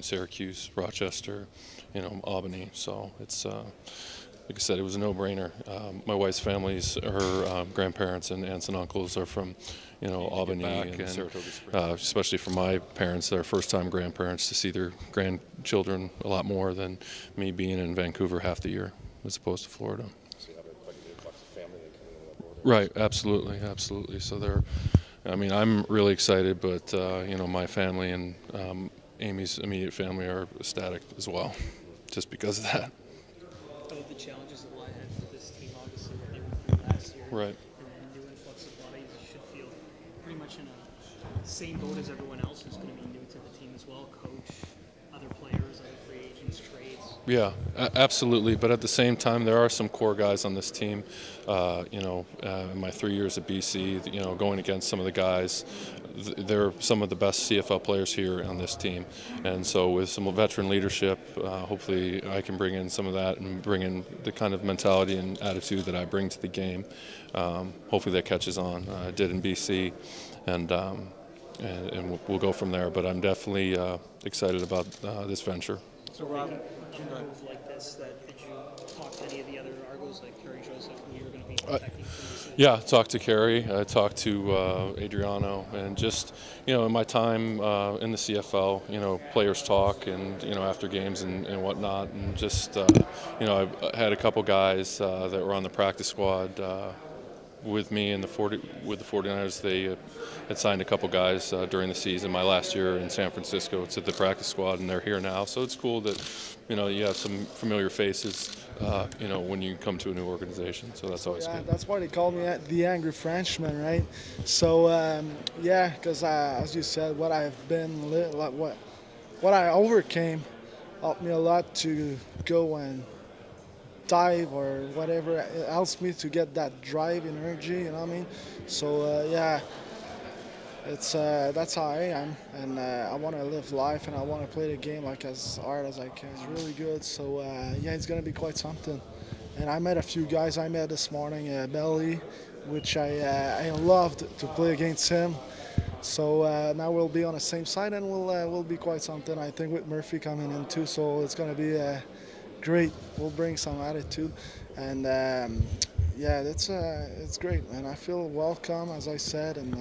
Syracuse, Rochester, Albany. So it's like I said, it was a no-brainer. My wife's family's, her grandparents and aunts and uncles are from, Albany, and especially for my parents, their first-time grandparents, to see their grandchildren a lot more than me being in Vancouver half the year as opposed to Florida. So you have quite a bit of family that come in. Right, absolutely, absolutely. So I'm really excited, but my family and Amy's immediate family are ecstatic as well, just because of that. Of the challenges that lie ahead for this team, obviously, what they went through last year. Right. And then new influx of bodies, you should feel pretty much in a same boat as everyone else who's going to be new to the team as well. Coach, other players, other free agents, trades. Yeah, absolutely. But at the same time, there are some core guys on this team. In my 3 years at BC, going against some of the guys, they're some of the best CFL players here on this team. And so with some veteran leadership, hopefully I can bring in some of that and bring in the kind of mentality and attitude that I bring to the game. Hopefully that catches on. I did in BC, and we'll go from there. But I'm definitely excited about this venture. So Rob, in a move like this, did you talk to any of the other Argos, like Kerry Joseph, who you were going to be protecting? Yeah, I talked to Kerry, I talked to Adriano, and just, in my time in the CFL, players talk and, after games and whatnot, and just, I had a couple guys that were on the practice squad with me and with the 49ers. They had signed a couple guys during the season, my last year in San Francisco, to the practice squad, and they're here now. So it's cool that, you have some familiar faces, when you come to a new organization. So that's always good. That's why they call me the Angry Frenchman, right? So, because as you said, what I've been, what I overcame helped me a lot to go and dive or whatever. It helps me to get that drive and energy, you know what I mean? So it's that's how I am, and I want to live life, and I want to play the game like as hard as I can. It's really good. So it's gonna be quite something. And I met a few guys. I met this morning Belly, which I loved to play against him. So now we'll be on the same side, and we'll be quite something. I think with Muprhy coming in too, so it's gonna be great. We'll bring some attitude, and it's great, man. I feel welcome, as I said, and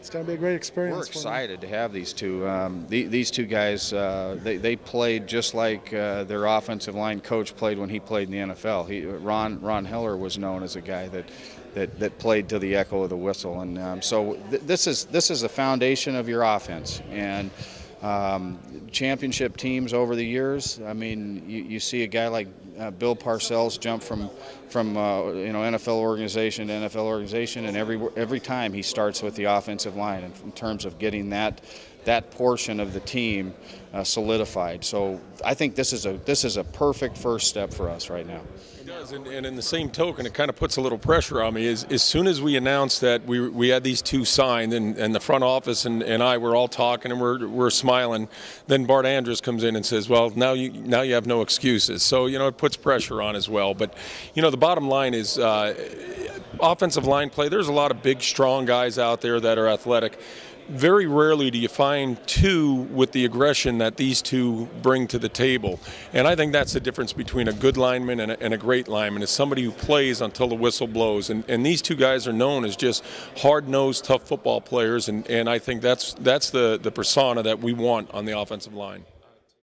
it's going to be a great experience. We're excited to have these two. These two guys, they played just like their offensive line coach played when he played in the NFL. Ron Heller was known as a guy that played to the echo of the whistle, and so this is the foundation of your offense. And championship teams over the years, I mean, you see a guy like Bill Parcells jump from NFL organization to NFL organization, and every time he starts with the offensive line in terms of getting that portion of the team solidified. So I think this is a perfect first step for us right now. It does, and in the same token, it kind of puts a little pressure on me. As soon as we announced that we had these two signed, and the front office and I were all talking and we're smiling, then Bart Andrus comes in and says, "Well, now you have no excuses." So it puts pressure on as well. But the bottom line is offensive line play. There's a lot of big, strong guys out there that are athletic. Very rarely do you find two with the aggression that these two bring to the table. And I think that's the difference between a good lineman and a great lineman, is somebody who plays until the whistle blows. And these two guys are known as just hard-nosed, tough football players, and I think that's the persona that we want on the offensive line.